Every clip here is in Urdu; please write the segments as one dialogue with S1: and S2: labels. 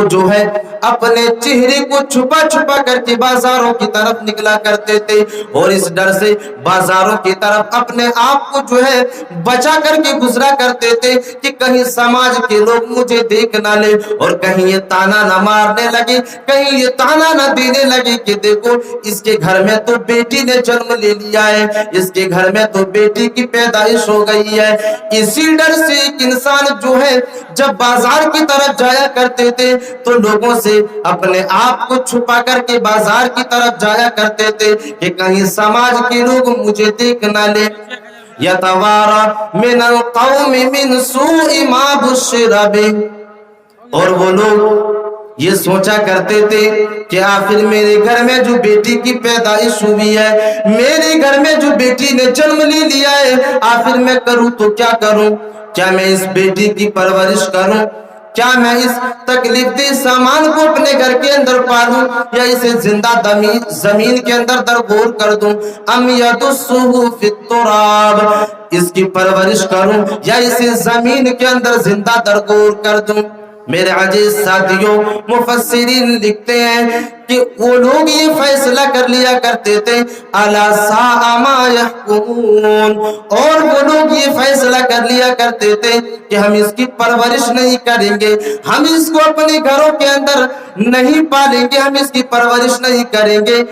S1: وہ جو ہے اپنے چہرے کو چھپا چھپا کر کے بازاروں کی طرف نکلا کرتے تھے اور اس ڈر سے بازاروں کی طرف اپنے آپ کو جو ہے بچا کر کے گزرا کرتے تھے کہ کہیں سماج کے لوگ مجھے دیکھ نہ لے اور کہیں یہ تانا نہ مارنے لگے, کہیں یہ تانا نہ دینے لگے کہ دیکھو اس کے گھر میں تو بیٹی نے جنم لے لیا ہے, اس کے گھر میں تو بیٹی کی پیدائش ہو گئی ہے. اسی ڈر سے ایک انسان جو ہے جب بازار کی طرف جایا کرتے تھے تو لوگوں سے اپنے آپ کو چھپا کر کے بازار کی طرف جایا کرتے تھے کہ کہیں سماج کے لوگ مجھے دیکھ نہ لے. یتوارا من القوم من سوء ما بشر به, اور وہ لوگ یہ سوچا کرتے تھے کہ آخر میرے گھر میں جو بیٹی کی پیدائش ہوئی ہے, میرے گھر میں جو بیٹی نے جنم لے لیا ہے, آخر میں کروں تو کیا کروں؟ کیا میں اس بیٹی کی پرورش کروں؟ کیا میں اس تکلیف دہ سامان کو اپنے گھر کے اندر پالوں یا اسے زندہ زمین کے اندر درگور کر دوں؟ ام یدسہ فی التراب, اس کی پرورش کروں یا اسے زمین کے اندر زندہ درگور کر دوں؟ میرے عزیز ساتھیوں, مفسرین لکھتے ہیں کہ وہ لوگ یہ فیصلہ کر لیا کرتے تھے الا ساء ما یحکمون, اور وہ لوگ یہ فیصلہ کر لیا کرتے تھے کہ ہم اس کی پرورش نہیں کریں گے, ہم اس کو اپنے گھروں کے اندر نہیں پالیں گے, ہم اس کی پرورش نہیں کریں گے,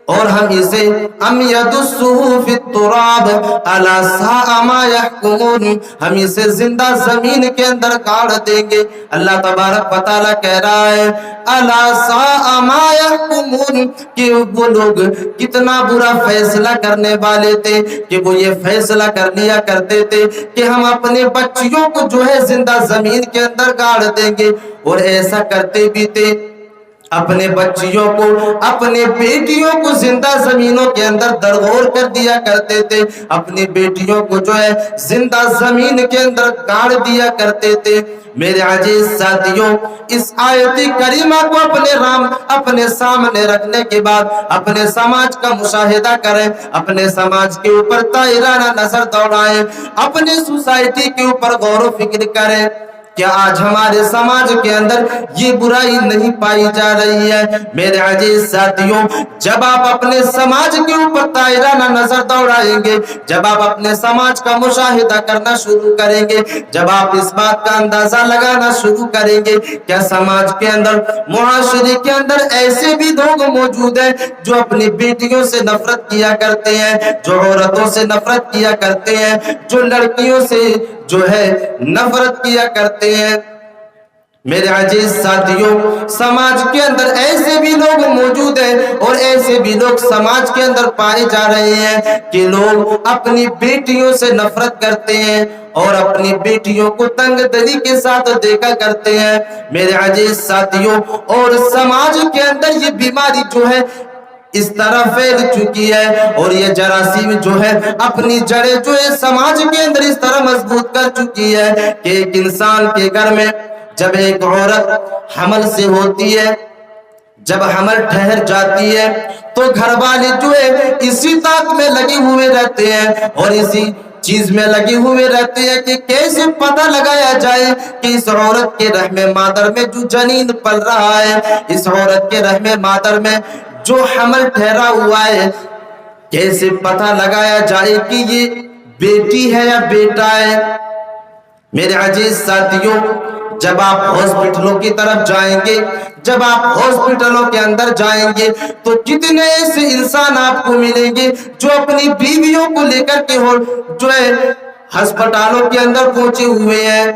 S1: اور ہم اسے ام یدسہ فی التراب الا ساء ما یحکمون, ہم اسے زندہ زمین کے اندر گاڑ دیں گے. اللہ تبارک و تعالیٰ کہہ رہا ہے الا ساء ما یحکمون, کہ وہ لوگ کتنا برا فیصلہ کرنے والے تھے کہ وہ یہ فیصلہ کر لیا کرتے تھے کہ ہم اپنے بچیوں کو جو ہے زندہ زمین کے اندر گاڑ دیں گے, اور ایسا کرتے بھی تھے. اپنے بچیوں کو, اپنے بیٹیوں کو زندہ زمینوں کے اندر درگور کر دیا کرتے تھے, اپنی بیٹیوں کو جو ہے زندہ زمین کے اندر گاڑ دیا کرتے تھے. میرے عزیز ساتھیوں, اس آیت کریمہ کو اپنے سامنے رکھنے کے بعد اپنے سماج کا مشاہدہ کریں, اپنے سماج کے اوپر طائرانہ نظر دوڑائیں, اپنے سوسائٹی کے اوپر غور و فکر کریں. کیا آج ہمارے سماج کے اندر یہ برائی نہیں پائی جا رہی ہے؟ میرے عزیز ساتھیوں, جب آپ اپنے سماج کے اوپر طائرانہ نظر دوڑائیں گے, جب آپ اپنے سماج کا مشاہدہ کرنا شروع کریں گے, جب آپ اس بات کا اندازہ لگانا شروع کریں گے کیا سماج کے اندر, معاشرے کے اندر ایسے بھی لوگ موجود ہیں جو اپنی بیٹیوں سے نفرت کیا کرتے ہیں, جو عورتوں سے نفرت کیا کرتے ہیں, جو لڑکیوں سے جو ہے نفرت کیا کرتے ہیں. میرے عزیز ساتھیوں, سماج کے اندر ایسے بھی لوگ موجود ہیں اور ایسے بھی لوگ سماج کے اندر پائے جا رہے ہیں کہ لوگ اپنی بیٹیوں سے نفرت کرتے ہیں اور اپنی بیٹیوں کو تنگ دلی کے ساتھ دیکھا کرتے ہیں. میرے عزیز ساتھیوں, اور سماج کے اندر یہ بیماری جو ہے اس طرح پھیل چکی ہے اور یہ جراثیم جو ہے اپنی جڑیں جو ہے سماج کے اندر اس طرح مضبوط کر چکی ہے کہ ایک انسان کے گھر میں جب ایک عورت حمل سے ہوتی ہے, جب حمل ٹھہر جاتی ہے تو گھر والے جو ہے اسی طاق میں لگے ہوئے رہتے ہیں اور اسی چیز میں لگے ہوئے رہتے ہیں کہ کیسے پتہ لگایا جائے کہ اس عورت کے رحم مادر میں جو جنین پل رہا ہے, اس عورت کے رحم مادر میں جو حمل ٹھہرا ہوا ہے, کیسے پتہ لگایا جائے کہ یہ بیٹی ہے یا بیٹا ہے. میرے عزیز ساتھیوں, جب آپ ہاسپٹلوں کی طرف جائیں گے, جب آپ ہاسپٹلوں کے اندر جائیں گے تو کتنے ایسے انسان آپ کو ملیں گے جو اپنی بیویوں کو لے کر کے جو ہے ہسپتالوں کے اندر پہنچے ہوئے ہیں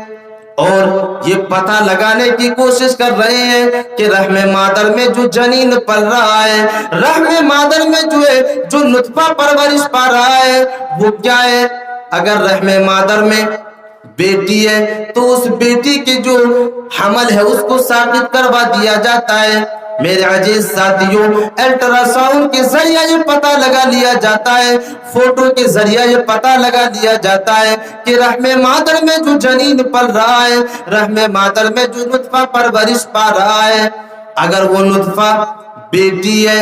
S1: اور یہ پتہ لگانے کی کوشش کر رہے ہیں کہ رحم مادر میں جو جنین پل رہا ہے, رحم مادر میں جو ہے جو نطفہ پرورش پا رہا ہے وہ کیا ہے. اگر رحم مادر میں بیٹی ہے تو اس بیٹی کے جو حمل ہے اس کو ثابت کروا دیا جاتا ہے. میرے عزیز ساتھیوں, الٹرا ساؤنڈ کے ذریعے یہ پتہ لگا لیا جاتا ہے, فوٹو کے ذریعے یہ پتہ لگا لیا جاتا ہے کہ رحم مادر میں جو جنین پل رہا ہے, رحم مادر میں جو نطفہ پرورش پا رہا ہے, اگر وہ نطفہ بیٹی ہے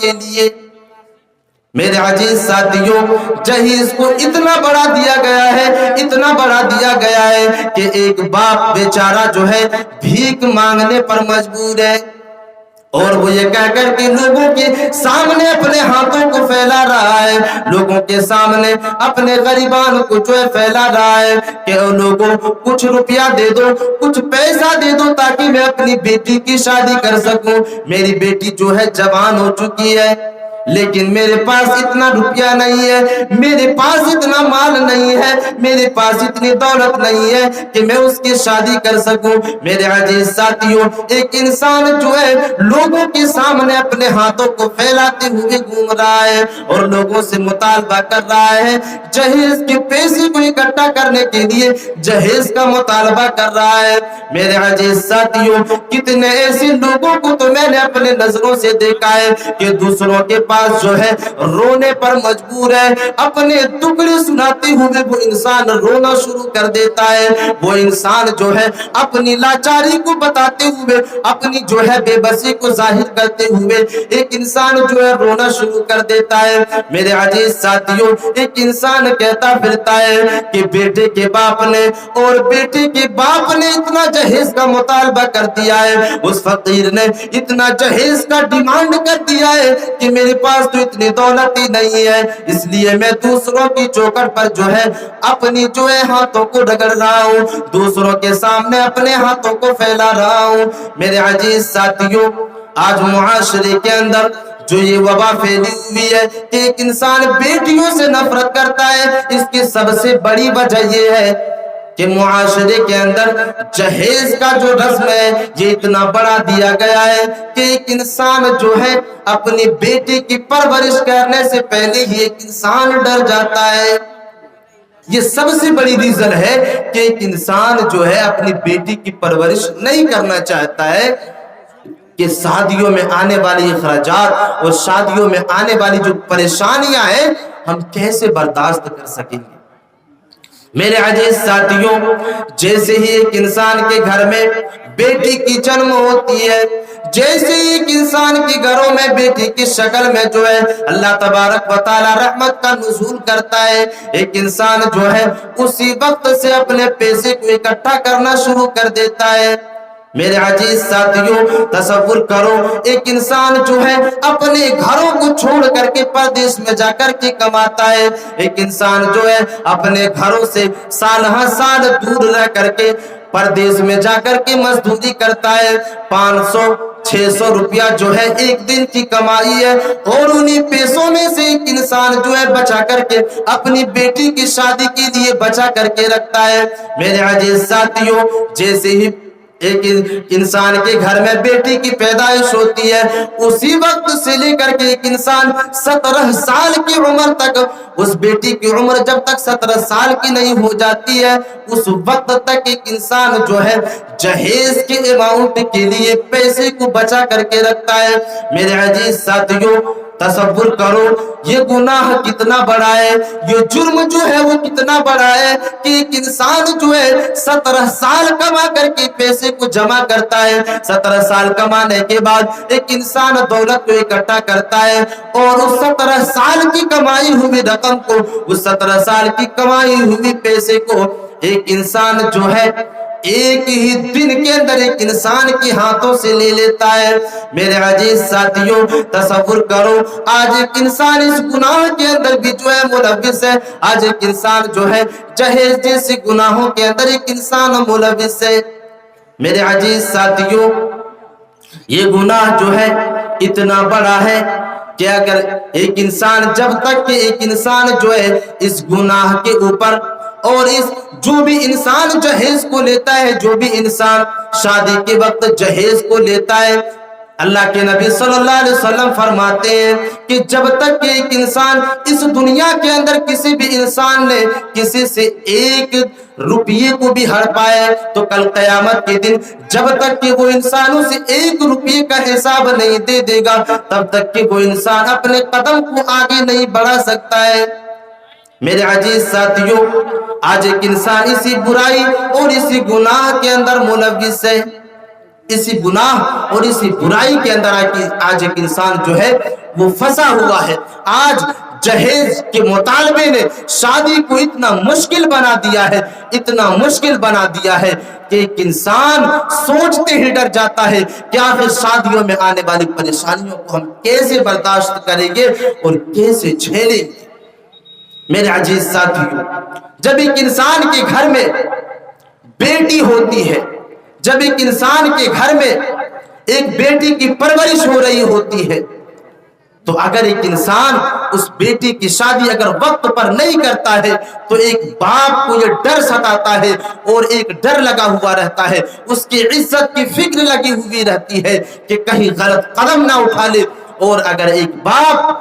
S1: کے لیے. میرے عزیز ساتھیوں، جہیز کو اتنا بڑا دیا گیا ہے، اتنا بڑا دیا گیا ہے کہ ایک باپ بیچارہ جو ہے بھیک مانگنے پر مجبور ہے، اور وہ یہ کہہ کر کے لوگوں کے سامنے اپنے ہاتھوں کو پھیلا رہا ہے، لوگوں کے سامنے اپنے غریبان کو جو ہے پھیلا رہا ہے کہ لوگوں کچھ روپیہ دے دو، کچھ پیسہ دے دو تاکہ میں اپنی بیٹی کی شادی کر سکوں. میری بیٹی جو ہے جوان ہو چکی ہے، لیکن میرے پاس اتنا روپیہ نہیں ہے، میرے پاس اتنا مال نہیں ہے، میرے پاس اتنی دولت نہیں ہے کہ میں اس کی شادی کر سکوں. میرے عزیز ساتھیوں، ایک انسان جو ہے لوگوں کے سامنے اپنے ہاتھوں کو پھیلاتے ہوئے گھوم رہا ہے اور لوگوں سے مطالبہ کر رہا ہے، جہیز کے پیسے کو اکٹھا کرنے کے لیے جہیز کا مطالبہ کر رہا ہے. میرے عزیز ساتھیوں، کتنے ایسے لوگوں کو تو میں نے اپنے نظروں سے دیکھا ہے کہ دوسروں کے پاس جو ہے رونے پر مجبور ہے، اپنے ٹکڑے سناتے ہوئے وہ انسان رونا شروع کر دیتا ہے. وہ انسان جو ہے اپنی لاچاری کو بتاتے ہوئے، اپنی جو ہے بے بسی کو ظاہر کرتے ہوئے ایک انسان جو ہے رونا شروع کر دیتا ہے. میرے عزیز ساتھیوں، ایک انسان کہتا پھرتا ہے کہ بیٹے کے باپ نے اور بیٹے کے باپ نے اتنا جہیز کا مطالبہ کر دیا ہے، اس فقیر نے اتنا جہیز کا ڈیمانڈ کر دیا ہے کہ میرے پاس تو اتنی دولت ہی نہیں ہے، اس لیے میں دوسروں کی چوکھٹ پر جو ہے اپنی جو ہے ہاتھوں کو رگڑ رہا ہوں، دوسروں کے سامنے اپنے ہاتھوں کو پھیلا رہا ہوں. میرے عزیز ساتھیوں، آج معاشرے کے اندر جو یہ وبا پھیلی ہوئی ہے کہ ایک انسان بیٹیوں سے نفرت کرتا ہے، اس کی سب سے بڑی وجہ یہ ہے کہ معاشرے کے اندر جہیز کا جو رسم ہے یہ اتنا بڑا دیا گیا ہے کہ ایک انسان جو ہے اپنی بیٹی کی پرورش کرنے سے پہلے ہی ایک انسان ڈر جاتا ہے. یہ سب سے بڑی ریزن ہے کہ ایک انسان جو ہے اپنی بیٹی کی پرورش نہیں کرنا چاہتا ہے کہ شادیوں میں آنے والی اخراجات اور شادیوں میں آنے والی جو پریشانیاں ہیں ہم کیسے برداشت کر سکیں گے. میرے عزیز ساتھیوں، جیسے ہی ایک انسان کے گھر میں بیٹی کی جنم ہوتی ہے، جیسے ہی ایک انسان کے گھروں میں بیٹی کی شکل میں جو ہے اللہ تبارک و تعالی رحمت کا نزول کرتا ہے، ایک انسان جو ہے اسی وقت سے اپنے پیسے کو اکٹھا کرنا شروع کر دیتا ہے. میرے عزیز ساتھیوں، تصور کرو ایک انسان جو ہے اپنے گھروں کو چھوڑ کر کے پردیس میں جا کر کے کماتا ہے، ایک انسان جو ہے اپنے گھروں سے سال ہر سال دور رہ کر کے پردیس میں جا کر کے مزدوری کرتا ہے، 500-600 روپیہ جو ہے ایک دن کی کمائی ہے، اور انہی پیسوں میں سے ایک انسان جو ہے بچا کر کے اپنی بیٹی کی شادی کے لیے بچا کر کے رکھتا ہے. میرے عزیز ساتھیوں، جیسے ہی ایک انسان کے گھر میں بیٹی کی پیدائش ہوتی ہے، اسی وقت سے لے کر کے ایک انسان 17 سال کی عمر تک، اس بیٹی کی عمر جب تک 17 سال کی نہیں ہو جاتی ہے اس وقت تک ایک انسان جو ہے جہیز کے اماؤنٹ کے لیے پیسے کو بچا کر کے رکھتا ہے. میرے عزیز ساتھیوں، تصور کرو یہ گناہ کتنا بڑا ہے، یہ جرم جو ہے وہ کتنا بڑا ہے کہ ایک انسان جو ہے 17 سال کما کر کے پیسے کو جمع کرتا ہے، 17 سال کمانے کے بعد ایک انسان دولت کو اکٹھا کرتا ہے، اور اس 17 سال کی کمائی ہوئی رقم کو، اس 17 سال کی کمائی ہوئی پیسے کو ایک انسان جو ہے ایک ہی دن کے اندر ایک انسان کی ہاتھوں سے لے لیتا ہے. میرے عزیز ساتھیوں، تصور کرو آج ایک انسان اس گناہ کے اندر بھی جو ہے ملوث ہے، آج ایک انسان جو ہے جہیز جیسے گناہوں کے اندر ایک انسان ملوث ہے. میرے عزیز ساتھیوں، یہ گناہ جو ہے اتنا بڑا ہے کہ اگر ایک انسان، جب تک کہ ایک انسان جو ہے اس گناہ کے اوپر، اور اس جو بھی انسان جہیز کو لیتا ہے، جو بھی انسان شادی کے وقت جہیز کو لیتا ہے، اللہ کے نبی صلی اللہ علیہ وسلم فرماتے ہیں کہ جب تک کہ ایک انسان اس دنیا کے اندر کسی بھی انسان نے کسی سے 1 روپیے کو بھی ہڑ پائے تو کل قیامت کے دن جب تک کہ وہ انسانوں سے 1 روپیے کا حساب نہیں دے دے گا تب تک کہ وہ انسان اپنے قدم کو آگے نہیں بڑھا سکتا ہے. میرے عزیز ساتھیوں، آج ایک انسان اسی برائی اور اسی گناہ کے اندر ملوث ہے. اسی گناہ اور اسی برائی کے اندر آج ایک انسان جو ہے وہ پھنسا ہوا ہے۔ آج جہیز کے مطالبے نے شادی کو اتنا مشکل بنا دیا ہے، اتنا مشکل بنا دیا ہے کہ ایک انسان سوچتے ہی ڈر جاتا ہے کہ آخر شادیوں میں آنے والی پریشانیوں کو ہم کیسے برداشت کریں گے اور کیسے جھیلیں گے۔ میرے عزیز ساتھیوں، جب ایک انسان کے گھر میں بیٹی ہوتی ہے، جب ایک انسان کے گھر میں ایک بیٹی کی پرورش ہو رہی ہوتی ہے، تو اگر ایک انسان اس بیٹی کی شادی اگر وقت پر نہیں کرتا ہے تو ایک باپ کو یہ ڈر ستاتا ہے اور ایک ڈر لگا ہوا رہتا ہے، اس کی عزت کی فکر لگی ہوئی رہتی ہے کہ کہیں غلط قدم نہ اٹھا لے۔ اور اگر ایک باپ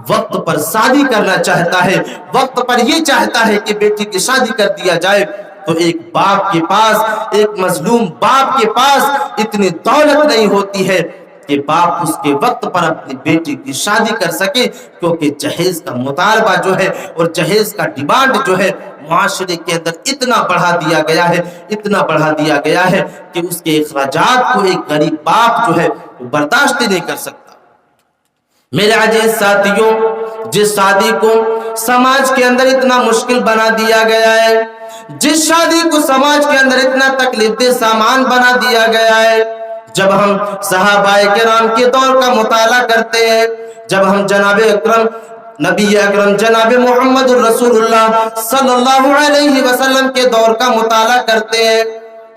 S1: وقت پر شادی کرنا چاہتا ہے، وقت پر یہ چاہتا ہے کہ بیٹی کی شادی کر دیا جائے، تو ایک باپ کے پاس، ایک مظلوم باپ کے پاس اتنی دولت نہیں ہوتی ہے کہ باپ اس کے وقت پر اپنی بیٹی کی شادی کر سکے، کیونکہ جہیز کا مطالبہ جو ہے اور جہیز کا ڈیمانڈ جو ہے معاشرے کے اندر اتنا بڑھا دیا گیا ہے، اتنا بڑھا دیا گیا ہے کہ اس کے اخراجات کو ایک غریب باپ جو ہے وہ برداشت نہیں کر سکتا۔ میرے عزیز ساتھیوں، جس شادی کو سماج کے اندر اتنا مشکل بنا دیا گیا ہے، جس شادی کو سماج کے اندر اتنا تکلیف دہ سامان بنا دیا گیا ہے، جب ہم صحابہ کرام کے دور کا مطالعہ کرتے ہیں، جب ہم جناب اکرم نبی اکرم جناب محمد الرسول اللہ صلی اللہ علیہ وسلم کے دور کا مطالعہ کرتے ہیں،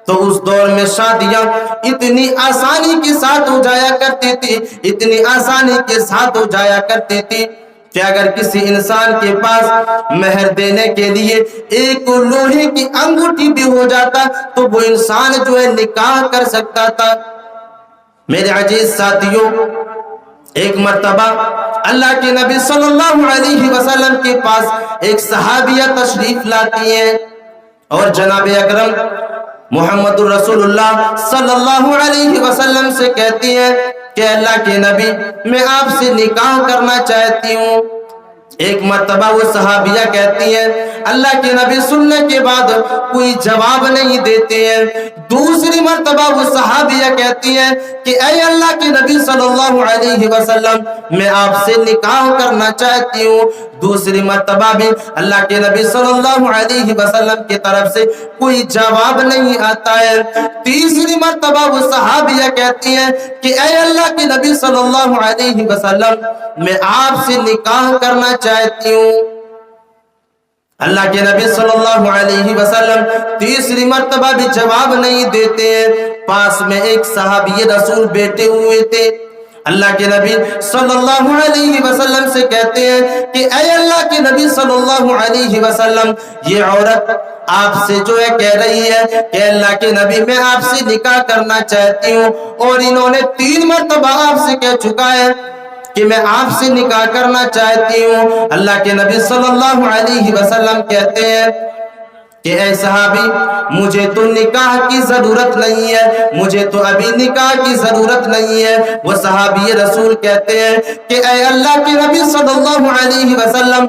S1: تو اس دور میں شادیاں اتنی آسانی کے ساتھ ہو جایا کرتی تھی، اتنی آسانی کے ساتھ ہو جایا کرتی تھی کہ اگر کسی انسان کے پاس مہر دینے کے لیے ایک لوہے کی انگوٹھی بھی ہو جاتا تو وہ انسان جو ہے نکاح کر سکتا تھا۔ میرے عزیز ساتھیوں، ایک مرتبہ اللہ کے نبی صلی اللہ علیہ وسلم کے پاس ایک صحابیہ تشریف لاتی ہے اور جناب اکرم محمد الرسول اللہ صلی اللہ علیہ وسلم سے کہتی ہے کہ اللہ کے نبی میں آپ سے نکاح کرنا چاہتی ہوں۔ ایک مرتبہ وہ صحابیہ کہتی ہیں، اللہ کے نبی سننے کے بعد کوئی جواب نہیں دیتے ہیں۔ دوسری مرتبہ وہ صحابیہ کہتی ہیں کہ اے اللہ کے نبی صلی اللہ علیہ وسلم میں آپ سے نکاح کرنا چاہتی ہوں۔ دوسری مرتبہ بھی اللہ کے نبی صلی اللہ علیہ وسلم کی طرف سے کوئی جواب نہیں آتا ہے۔ تیسری مرتبہ وہ صحابیہ کہتی ہیں کہ اے اللہ کے نبی صلی اللہ علیہ وسلم میں آپ سے نکاح کرنا چاہتی ہوں۔ اللہ کے نبی صلی اللہ علیہ وسلم تیسری مرتبہ بھی جواب نہیں دیتے ہیں۔ پاس میں ایک صحابی رسول بیٹھے ہوئے تھے، اللہ کے نبی صلی اللہ علیہ وسلم سے کہتے ہیں کہ اے اللہ کے نبی صلی اللہ علیہ وسلم، یہ عورت آپ سے جو ہے کہہ رہی ہے کہ اللہ کے نبی میں آپ سے نکاح کرنا چاہتی ہوں، اور انہوں نے 3 مرتبہ آپ سے کہہ چکا ہے کہ میں آپ سے نکاح کرنا چاہتی ہوں۔ اللہ کے نبی صلی اللہ علیہ وسلم کہتے ہیں کہ اے صحابی، مجھے تو نکاح کی ضرورت نہیں ہے، مجھے تو ابھی نکاح کی ضرورت نہیں ہے۔ وہ صحابی رسول کہتے ہیں کہ اے اللہ کے نبی صلی اللہ علیہ وسلم،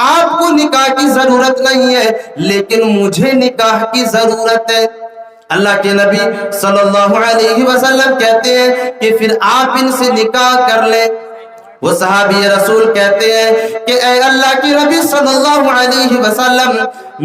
S1: آپ کو نکاح کی ضرورت نہیں ہے لیکن مجھے نکاح کی ضرورت ہے۔ اللہ کے نبی صلی اللہ علیہ وسلم کہتے ہیں کہ پھر آپ ان سے نکاح کر لیں۔ وہ صحابی رسول کہتے ہیں کہ اے اللہ کے نبی صلی اللہ علیہ وسلم،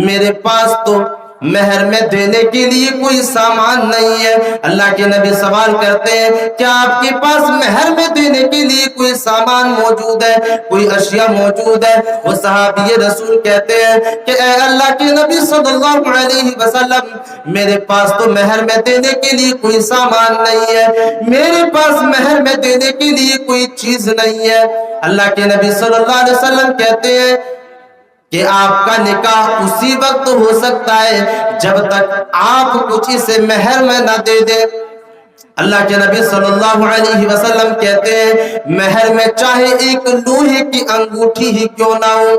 S1: میرے پاس تو مہر میں دینے کے لیے کوئی سامان نہیں ہے۔ اللہ کے نبی سوال کرتے ہیں کیا آپ کے پاس مہر میں دینے کے لیے کوئی سامان موجود ہے، کوئی اشیاء موجود ہے؟ وہ صحابی رسول کہتے ہیں کہ اے اللہ کے نبی صلی اللہ علیہ وسلم، میرے پاس تو مہر میں دینے کے لیے کوئی سامان نہیں ہے، میرے پاس مہر میں دینے کے لیے کوئی چیز نہیں ہے۔ اللہ کے نبی صلی اللہ علیہ وسلم کہتے ہیں کہ آپ کا نکاح اسی وقت ہو سکتا ہے جب تک آپ کچھ اسے مہر میں نہ دے دیں۔ اللہ کے نبی صلی اللہ علیہ وسلم کہتے ہیں مہر میں چاہے ایک لوہے کی انگوٹھی ہی کیوں نہ ہو،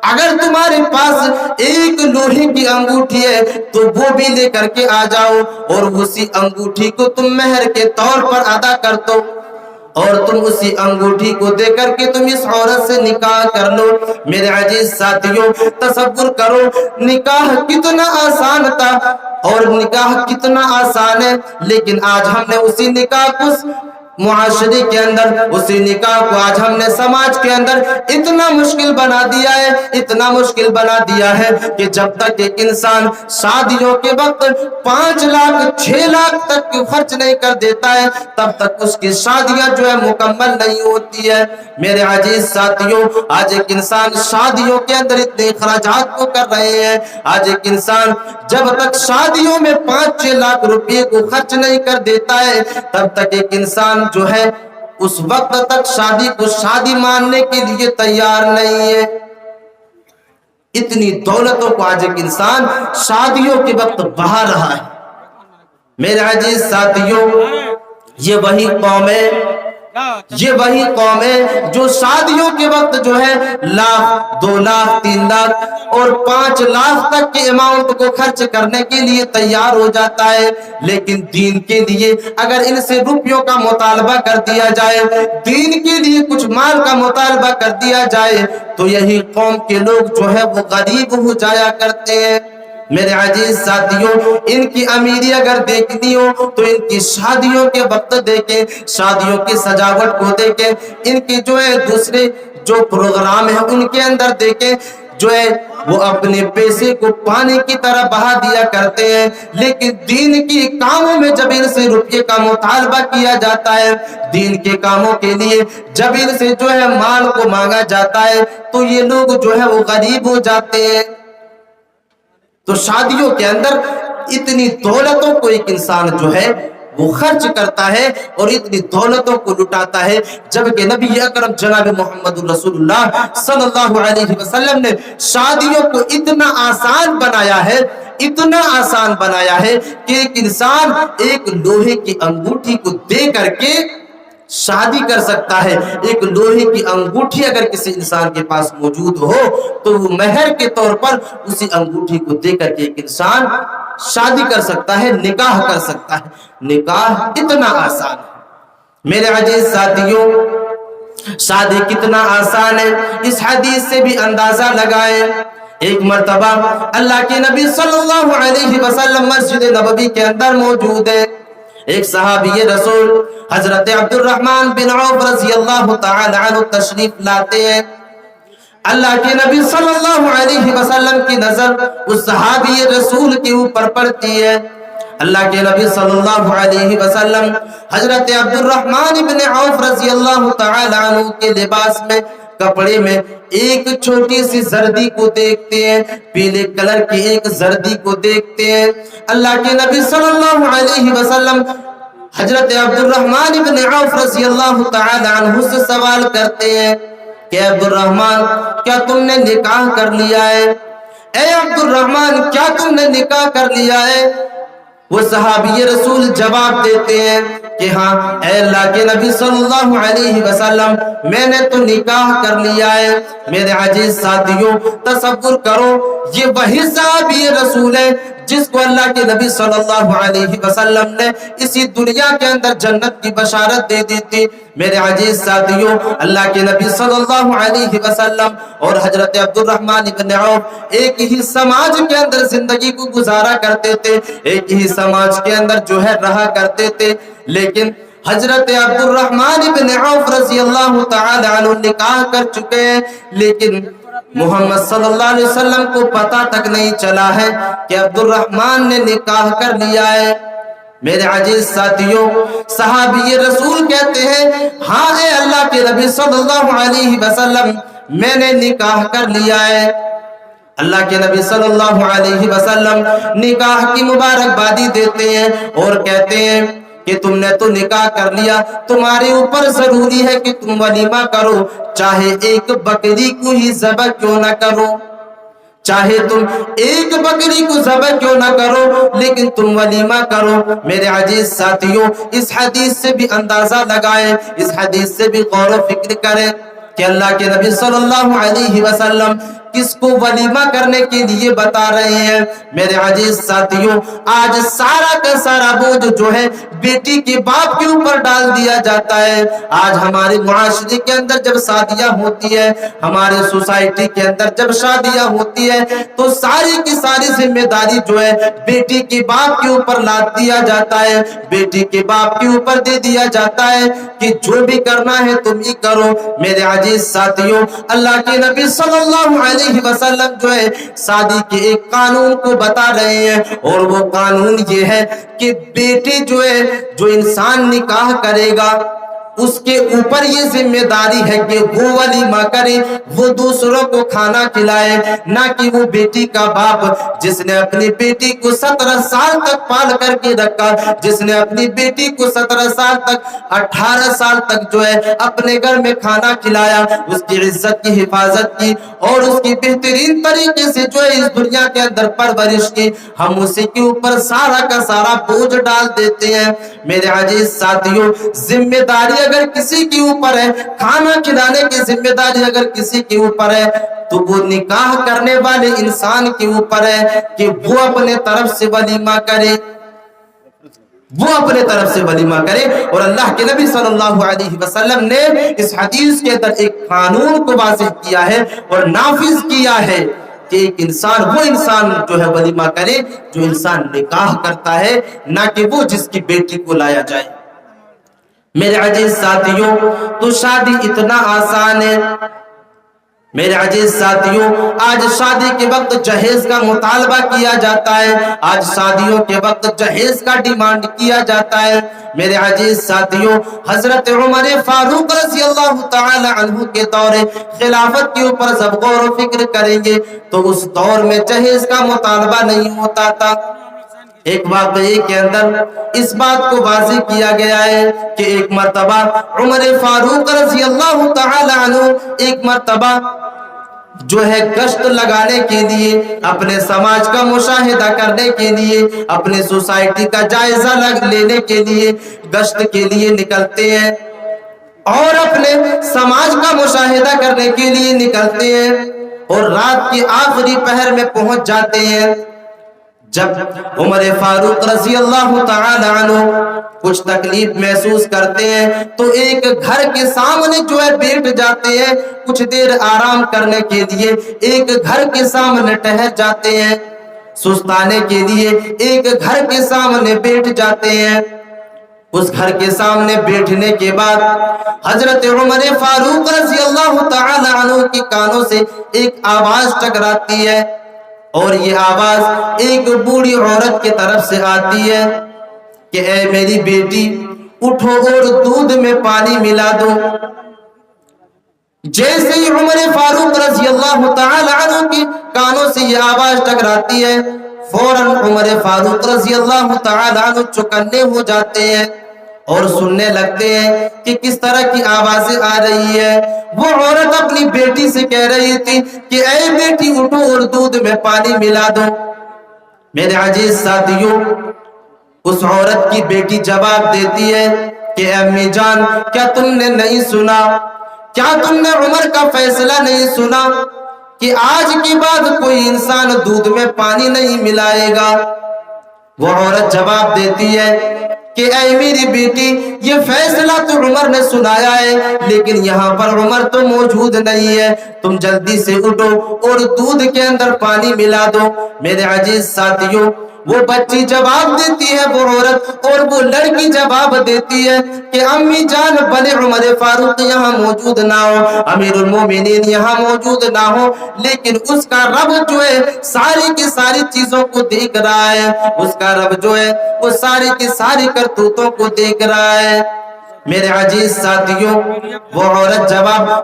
S1: اگر تمہارے پاس ایک لوہے کی انگوٹھی ہے تو وہ بھی لے کر کے آ جاؤ اور اسی انگوٹھی کو تم مہر کے طور پر ادا کر دو۔ اور تم اسی انگوٹھی کو دے کر کے تم اس عورت سے نکاح کر لو۔ میرے عزیز ساتھیوں، تصور کرو نکاح کتنا آسان تھا اور نکاح کتنا آسان ہے، لیکن آج ہم نے اسی نکاح کو معاشرے کے اندر، اسی نکاح کو آج ہم نے سماج کے اندر اتنا مشکل بنا دیا ہے، اتنا مشکل بنا دیا ہے کہ جب تک ایک انسان شادیوں کے وقت 5 لاکھ 6 لاکھ تک خرچ نہیں کر دیتا ہے، تب تک اس کی شادیاں جو ہے مکمل نہیں ہوتی ہے۔ میرے عزیز ساتھیوں، آج ایک انسان شادیوں کے اندر اتنے اخراجات کو کر رہے ہیں، آج ایک انسان جب تک شادیوں میں 5-6 لاکھ روپے کو خرچ نہیں کر دیتا ہے، تب تک ایک انسان جو ہے اس وقت تک شادی کو شادی ماننے کے لیے تیار نہیں ہے۔ اتنی دولتوں کو آج ایک انسان شادیوں کے وقت بہا رہا ہے۔ میرے عزیز ساتھیوں، یہ وہی قوم ہے جو شادیوں کے وقت جو ہے 1 لاکھ 2 لاکھ 3 لاکھ اور 5 لاکھ تک کے اماؤنٹ کو خرچ کرنے کے لیے تیار ہو جاتا ہے، لیکن دین کے لیے اگر ان سے روپیوں کا مطالبہ کر دیا جائے، دین کے لیے کچھ مال کا مطالبہ کر دیا جائے، تو یہی قوم کے لوگ جو ہے وہ غریب ہو جایا کرتے ہیں۔ میرے عزیز ساتھیوں، ان کی امیری اگر دیکھنی ہو تو ان کی شادیوں کے وقت دیکھیں، شادیوں کی سجاوٹ کو دیکھیں، ان کی جو ہے دوسرے جو پروگرام ہیں ان کے اندر دیکھیں، جو ہے وہ اپنے پیسے کو پانی کی طرح بہا دیا کرتے ہیں، لیکن دین کی کاموں میں جب ان سے روپے کا مطالبہ کیا جاتا ہے، دین کے کاموں کے لیے جب ان سے جو ہے مال کو مانگا جاتا ہے، تو یہ لوگ جو ہے وہ غریب ہو جاتے ہیں۔ تو شادیوں کے اندر اتنی دولتوں کو ایک انسان جو ہے وہ خرچ کرتا ہے اور اتنی دولتوں کو لٹاتا ہے، جبکہ نبی اکرم جناب محمد رسول اللہ صلی اللہ علیہ وسلم نے شادیوں کو اتنا آسان بنایا ہے، اتنا آسان بنایا ہے کہ ایک انسان ایک لوہے کی انگوٹھی کو دے کر کے شادی کر سکتا ہے۔ ایک لوہے کی انگوٹھی اگر کسی انسان کے پاس موجود ہو تو وہ مہر کے طور پر اسی انگوٹھی کو دے کر کے ایک انسان شادی کر سکتا ہے، نکاح کر سکتا ہے۔ نکاح اتنا آسان ہے۔ میرے عزیز ساتھیوں، شادی کتنا آسان ہے اس حدیث سے بھی اندازہ لگائیں۔ ایک مرتبہ اللہ کے نبی صلی اللہ علیہ وسلم مسجد نبوی کے اندر موجود ہے، ایک صحابی رسول حضرت عبد الرحمن بن عوف رضی اللہ تعالی عنہ تشریف لاتے ہیں۔ اللہ کے نبی صلی اللہ علیہ وسلم کی نظر اس صحابی رسول کے اوپر پڑتی ہے۔ اللہ کے نبی صلی اللہ علیہ وسلم حضرت عبد الرحمن بن عوف رضی اللہ تعالی عنہ کے لباس میں، کپڑے میں ایک چھوٹی سی زردی کو دیکھتے ہیں، پیلے کلر کی ایک زردی کو دیکھتے ہیں۔ اللہ کے نبی صلی اللہ علیہ وسلم حضرت عبد الرحمن بن عوف رضی اللہ تعالی عنہ سے سوال کرتے ہیں کہ عبد الرحمن، کیا تم نے نکاح کر لیا ہے؟ اے عبد الرحمن، کیا تم نے نکاح کر لیا ہے؟ وہ صحابی رسول جواب دیتے ہیں کہ ہاں اے اللہ کے نبی صلی اللہ علیہ وسلم، میں نے تو نکاح کر لیا ہے۔ میرے عزیز ساتھیوں، تصور کرو یہ وہی صحابی رسول ہے جس کو اللہ کے نبی صلی اللہ علیہ وسلم نے اسی دنیا کے اندر جنت کی بشارت دے دی تھی۔ میرے عزیز ساتھیوں، اللہ کے نبی صلی اللہ علیہ وسلم اور حضرت عبد الرحمن بن عوف ایک ہی سماج کے اندر زندگی کو گزارا کرتے تھے، ایک ہی سماج کے اندر جو ہے رہا کرتے تھے، لیکن حضرت عبد الرحمن بن عوف رضی اللہ تعالی عنہ نکاح کر چکے ہیں، لیکن محمد صلی اللہ علیہ وسلم کو پتہ تک نہیں چلا ہے کہ عبد الرحمن نے نکاح کر لیا ہے۔ میرے عزیز ساتھیوں، صحابی رسول کہتے ہیں ہاں اے اللہ کے نبی صلی اللہ علیہ وسلم، میں نے نکاح کر لیا ہے۔ اللہ کے نبی صلی اللہ علیہ وسلم نکاح کی مبارکبادی دیتے ہیں اور کہتے ہیں کہ تم نے تو نکاح کر لیا، تمہارے اوپر ضروری ہے کہ تم ولیمہ کرو، چاہے ایک بکری کو ہی ذبح کیوں نہ کرو، چاہے تم ایک بکری کو ذبح کیوں نہ کرو، لیکن تم ولیمہ کرو۔ میرے عزیز ساتھیوں، اس حدیث سے بھی اندازہ لگائیں، اس حدیث سے بھی غور و فکر کریں کہ اللہ کے نبی صلی اللہ علیہ وسلم کس کو ولیمہ کرنے کے لیے بتا رہے ہیں۔ میرے عزیز ساتھیوں، آج سارا کا سارا بوجھ جو ہے بیٹی کے باپ کے اوپر ڈال دیا جاتا ہے۔ آج ہمارے معاشرے کے اندر جب شادیاں ہوتی ہے، ہمارے سوسائٹی کے اندر جب شادیاں ہوتی ہے، تو ساری کی ساری ذمہ داری جو ہے بیٹی کے باپ کے اوپر لاد دیا جاتا ہے، بیٹی کے باپ کے اوپر دے دیا جاتا ہے کہ جو بھی کرنا ہے تم ہی کرو۔ میرے عزیز ساتھیوں، اللہ کے نبی صلی اللہ علیہ وسلم جو ہے شادی کے ایک قانون کو بتا رہے ہیں، اور وہ قانون یہ ہے کہ بیٹی جو ہے، جو انسان نکاح کرے گا اس کے اوپر یہ ذمہ داری ہے کہ وہ ولیمہ کرے، وہ دوسروں کو کھانا کھلائے، نہ کہ وہ بیٹی کا باپ جس نے اپنی بیٹی کو 17 سال تک پال کر کے رکھا، جس نے اپنی بیٹی کو 17 سال تک 18 سال تک جو ہے اپنے گھر میں کھانا کھلایا، اس کی عزت کی حفاظت کی اور اس کی بہترین طریقے سے جو ہے اس دنیا کے اندر پرورش کی، ہم اسی کے اوپر سارا کا سارا بوجھ ڈال دیتے ہیں۔ میرے عزیز ساتھیوں، ذمہ داری اگر کسی کے اوپر ہے، کھانا کھلانے کی ذمہ داری اگر کسی کے اوپر ہے، تو وہ نکاح کرنے والے انسان کے اوپر ہے کہ وہ اپنے طرف سے ولیمہ کرے، وہ اپنے طرف سے ولیمہ کرے۔ اور اللہ کے نبی صلی اللہ علیہ وسلم نے اس حدیث کے اندر ایک قانون کو واضح کیا ہے اور نافذ کیا ہے کہ ایک انسان وہ انسان جو ہے ولیمہ کرے جو انسان نکاح کرتا ہے، نہ کہ وہ جس کی بیٹی کو لایا جائے۔ میرے عزیز ساتھیوں، تو شادی اتنا آسان ہے۔ میرے عزیز ساتھیوں، آج شادی کے وقت جہیز کا مطالبہ کیا جاتا ہے، آج شادیوں کے وقت جہیز کا ڈیمانڈ کیا جاتا ہے۔ میرے عزیز ساتھیوں، حضرت عمر فاروق رضی اللہ تعالی عنہ کے دور خلافت کے اوپر جب غور و فکر کریں گے تو اس دور میں جہیز کا مطالبہ نہیں ہوتا تھا۔ ایک واقعے کے اندر اس بات کو واضح کیا گیا ہے کہ ایک مرتبہ عمر فاروق رضی اللہ تعالی عنہ ایک مرتبہ جو ہے گشت لگانے کے لیے، اپنے سماج کا مشاہدہ کرنے کے لیے، اپنے سوسائٹی کا جائزہ لینے کے لیے گشت کے لیے نکلتے ہیں اور اپنے سماج کا مشاہدہ کرنے کے لیے نکلتے ہیں، اور رات کی آخری پہر میں پہنچ جاتے ہیں۔ جب عمر فاروق رضی اللہ تعالی عنہ کچھ تکلیف محسوس کرتے ہیں تو ایک گھر کے سامنے جو ہے بیٹھ جاتے ہیں، کچھ دیر آرام کرنے کے لیے ایک گھر کے سامنے ٹہر جاتے ہیں، سستانے کے لیے ایک گھر کے سامنے بیٹھ جاتے ہیں۔ اس گھر کے سامنے بیٹھنے کے بعد حضرت عمر فاروق رضی اللہ تعالی عنہ کی کانوں سے ایک آواز ٹکراتی ہے، اور یہ آواز ایک بوڑھی عورت کی طرف سے آتی ہے کہ اے میری بیٹی، اٹھو اور دودھ میں پانی ملا دو۔ جیسے ہی عمر فاروق رضی اللہ تعالی عنہ کی کانوں سے یہ آواز ٹکراتی ہے، فوراً عمر فاروق رضی اللہ تعالی عنہ چوکنے ہو جاتے ہیں اور سننے لگتے ہیں کہ کس طرح کی آوازیں آ رہی ہے۔ وہ عورت اپنی بیٹی سے کہہ رہی تھی کہ اے بیٹی، اٹھو اور دودھ میں پانی ملا دو۔ میرے عزیز ساتھیوں، اس عورت کی بیٹی جواب دیتی ہے کہ امی جان، کیا تم نے نہیں سنا، کیا تم نے عمر کا فیصلہ نہیں سنا کہ آج کے بعد کوئی انسان دودھ میں پانی نہیں ملائے گا؟ وہ عورت جواب دیتی ہے کہ اے میری بیٹی، یہ فیصلہ تو عمر نے سنایا ہے، لیکن یہاں پر عمر تو موجود نہیں ہے، تم جلدی سے اٹھو اور دودھ کے اندر پانی ملا دو۔ میرے عزیز ساتھیوں، وہ بچی جواب دیتی ہے، وہ عورت اور وہ لڑکی جواب دیتی ہے کہ امی جان، بھلے عمر فاروق یہاں موجود نہ ہو، امیر المومنین یہاں موجود نہ ہو، لیکن اس کا رب جو ہے ساری کی ساری چیزوں کو دیکھ رہا ہے، اس کا رب جو ہے وہ ساری کی ساری کرتوتوں کو دیکھ رہا ہے۔ میرے عزیز ساتھیوں، وہ عورت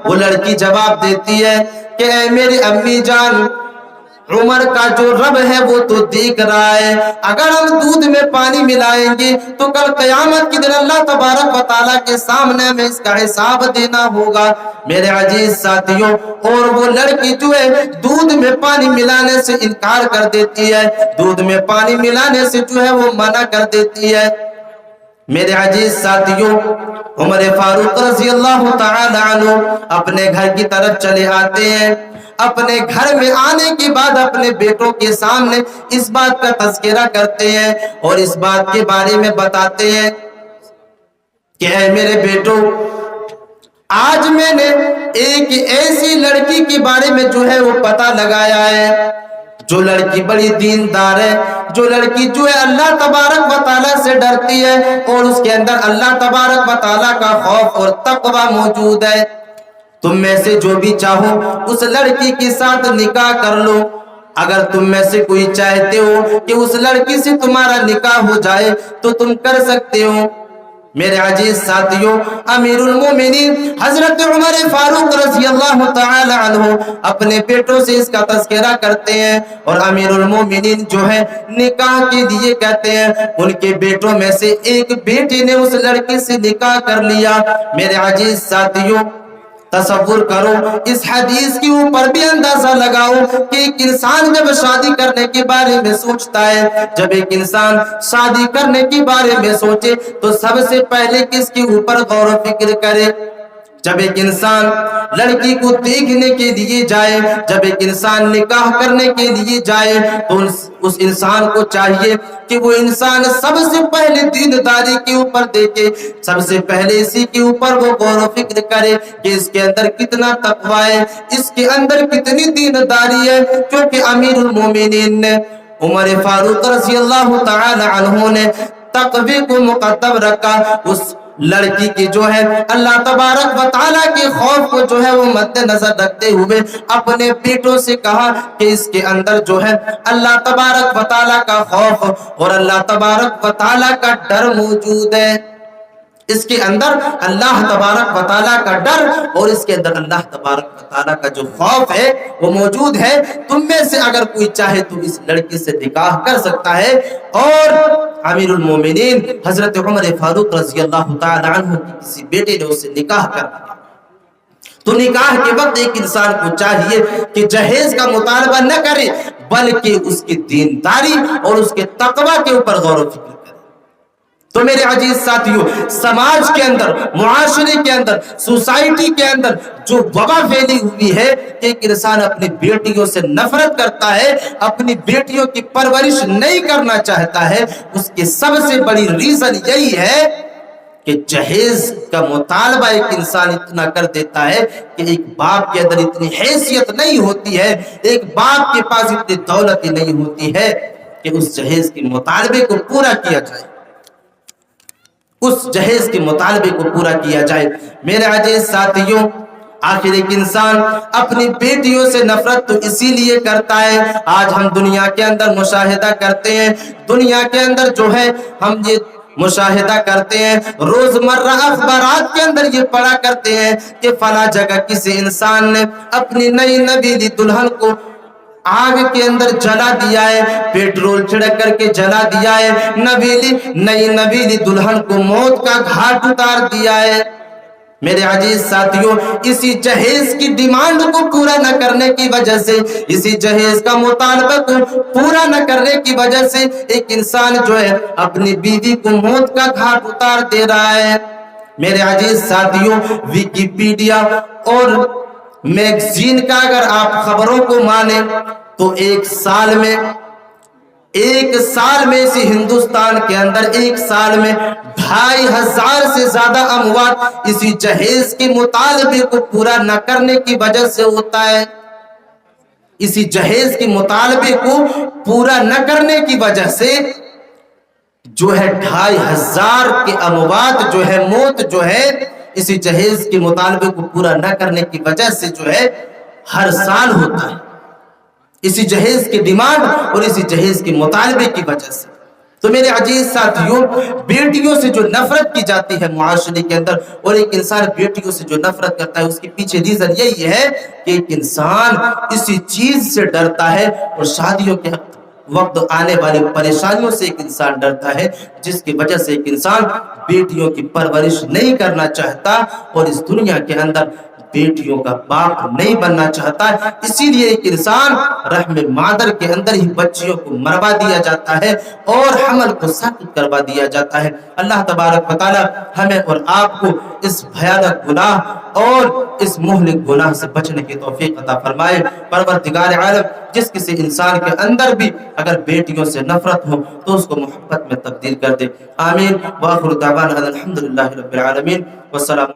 S1: وہ لڑکی جواب دیتی ہے کہ اے میری امی جان، عمر کا جو رب ہے وہ تو دیکھ رہا ہے، اگر ہم دودھ میں پانی ملائیں گے تو کل قیامت کے دن اللہ تبارک و تعالیٰ کے سامنے ہمیں اس کا حساب دینا ہوگا۔ میرے عزیز ساتھیوں، اور وہ لڑکی جو ہے دودھ میں پانی ملانے سے انکار کر دیتی ہے، دودھ میں پانی ملانے سے جو ہے وہ منع کر دیتی ہے۔ میرے عزیز ساتھیوں، عمر فاروق رضی اللہ تعالی عنہ اپنے گھر کی طرف چلے آتے ہیں۔ اپنے گھر میں آنے کے بعد اپنے بیٹوں کے سامنے اس بات کا تذکرہ کرتے ہیں اور اس بات کے بارے میں بتاتے ہیں کہ اے میرے بیٹو، آج میں نے ایک ایسی لڑکی کے بارے میں جو ہے وہ پتہ لگایا ہے، جو لڑکی بڑی دیندار ہے، جو لڑکی جو ہے اللہ تبارک و تعالیٰ سے ڈرتی ہے اور اس کے اندر اللہ تبارک و تعالیٰ کا خوف اور تقوی موجود ہے۔ تم میں سے جو بھی چاہو اس لڑکی کے ساتھ نکاح کر لو۔ اگر تم میں سے کوئی چاہتے ہو کہ اس لڑکی سے تمہارا نکاح ہو جائے تو تم کر سکتے ہو۔ میرے عزیز ساتھیوں، امیر المومنین حضرت عمر فاروق رضی اللہ تعالی عنہ اپنے بیٹوں سے اس کا تذکرہ کرتے ہیں اور امیر المومنین جو ہے نکاح کے لیے کہتے ہیں۔ ان کے بیٹوں میں سے ایک بیٹے نے اس لڑکی سے نکاح کر لیا۔ میرے عزیز ساتھیوں، تصور کرو، اس حدیث کے اوپر بھی اندازہ لگاؤ کہ ایک انسان جب شادی کرنے کے بارے میں سوچتا ہے، جب ایک انسان شادی کرنے کے بارے میں سوچے تو سب سے پہلے کس کے اوپر غور و فکر کرے؟ جب ایک انسان لڑکی کو دیکھنے کے لیے جائے، جب ایک انسان نکاح کرنے کے لیے جائے تو اس انسان کو چاہیے کہ وہ انسان سب سے پہلے دینداری کے اوپر دیکھے، سب سے پہلے اسی کے اوپر وہ غور و فکر کرے کہ اس کے اندر کتنا تقوی ہے، اس کے اندر کتنی دینداری ہے۔ کیونکہ امیر المومنین نے عمر فاروق رضی اللہ تعالی عنہ نے تقوی کو مقدم رکھا، اس لڑکی کی جو ہے اللہ تبارک و تعالیٰ کے خوف کو جو ہے وہ مد نظر رکھتے ہوئے اپنے بیٹوں سے کہا کہ اس کے اندر جو ہے اللہ تبارک و تعالیٰ کا خوف اور اللہ تبارک و تعالیٰ کا ڈر موجود ہے۔ اس کے اندر اللہ تبارک و تعالیٰ کا ڈر اور اس کے اندر اللہ تبارک و تعالیٰ کا جو خوف ہے وہ موجود ہے۔ تم میں سے اگر کوئی چاہے تو اس لڑکی سے نکاح کر سکتا ہے۔ اور امیر المومنین حضرت عمر فاروق رضی اللہ تعالی عنہ کی کسی بیٹے نے اسے نکاح کر دیا۔ تو نکاح کے وقت ایک انسان کو چاہیے کہ جہیز کا مطالبہ نہ کرے بلکہ اس کی دینداری اور اس کے تقوی کے اوپر غور و فکر کرے۔ تو میرے عزیز ساتھیوں، سماج کے اندر، معاشرے کے اندر، سوسائٹی کے اندر جو وبا پھیلی ہوئی ہے کہ ایک انسان اپنی بیٹیوں سے نفرت کرتا ہے، اپنی بیٹیوں کی پرورش نہیں کرنا چاہتا ہے، اس کی سب سے بڑی ریزن یہی ہے کہ جہیز کا مطالبہ ایک انسان اتنا کر دیتا ہے کہ ایک باپ کے اندر اتنی حیثیت نہیں ہوتی ہے، ایک باپ کے پاس اتنی دولت نہیں ہوتی ہے کہ اس جہیز کے مطالبے کو پورا کیا جائے، اس جہیز کے مطالبے کو پورا کیا جائے۔ میرے عزیز ساتھیوں، آخر ایک انسان اپنی بیٹیوں سے نفرت تو اسی لیے کرتا ہے۔ آج ہم دنیا کے اندر مشاہدہ کرتے ہیں، دنیا کے اندر جو ہے ہم یہ مشاہدہ کرتے ہیں، روزمرہ اخبارات کے اندر یہ پڑھا کرتے ہیں کہ فلاں جگہ کسی انسان نے اپنی نئی نویلی دلہن کو آگ کے اندر جلا دیا ہے، پیٹرول چھڑک کر کے جلا دیا ہے، نئی نویلی دلہن کو موت کا گھاٹ اتار دیا ہے۔ میرے عزیز ساتھیوں، اسی جہیز کی ڈیمانڈ کو پورا نہ کرنے کی وجہ سے، اسی جہیز کا مطالبہ کو پورا نہ کرنے کی وجہ سے ایک انسان جو ہے اپنی بیوی کو موت کا گھاٹ اتار دے رہا ہے۔ میرے عزیز ساتھیوں، ویکیپیڈیا اور میگزین کا اگر آپ خبروں کو مانیں تو ایک سال میں اسی ہندوستان کے اندر ایک سال میں 2500 سے زیادہ اموات اسی جہیز کے مطالبے کو پورا نہ کرنے کی وجہ سے ہوتا ہے۔ اسی جہیز کے مطالبے کو پورا نہ کرنے کی وجہ سے جو ہے 2500 کے اموات جو ہے، موت جو ہے اسی جہیز کے مطالبے کو پورا نہ کرنے کی وجہ سے جو ہے ہر سال ہوتا ہے، اسی جہیز کی ڈیمانڈ اور اسی جہیز کے مطالبے کی وجہ سے۔ تو میرے عزیز ساتھیوں، بیٹیوں سے جو نفرت کی جاتی ہے معاشرے کے اندر، اور ایک انسان بیٹیوں سے جو نفرت کرتا ہے اس کے پیچھے ریزن یہی ہے کہ ایک انسان اسی چیز سے ڈرتا ہے اور شادیوں کے وقت آنے والی پریشانیوں سے ایک انسان ڈرتا ہے، جس کی وجہ سے ایک انسان بیٹیوں کی پرورش نہیں کرنا چاہتا اور اس دنیا کے اندر بیٹیوں کا باپ نہیں بننا چاہتا ہے، اسی لیے ایک انسان رحم مادر کے اندر ہی بچیوں کو مروا دیا جاتا ہے اور حمل کو ساقط کروا دیا جاتا ہے۔ اللہ تبارک و تعالی ہمیں اور آپ کو اس بھیانک گناہ اور اس مہلک گناہ سے بچنے کی توفیق عطا فرمائے۔ پروردگار عالم جس کسی انسان کے اندر بھی اگر بیٹیوں سے نفرت ہو تو اس کو محبت میں تبدیل کر دے۔ آمین۔ وآخر دعوانا الحمدللہ رب العالمین، والسلام۔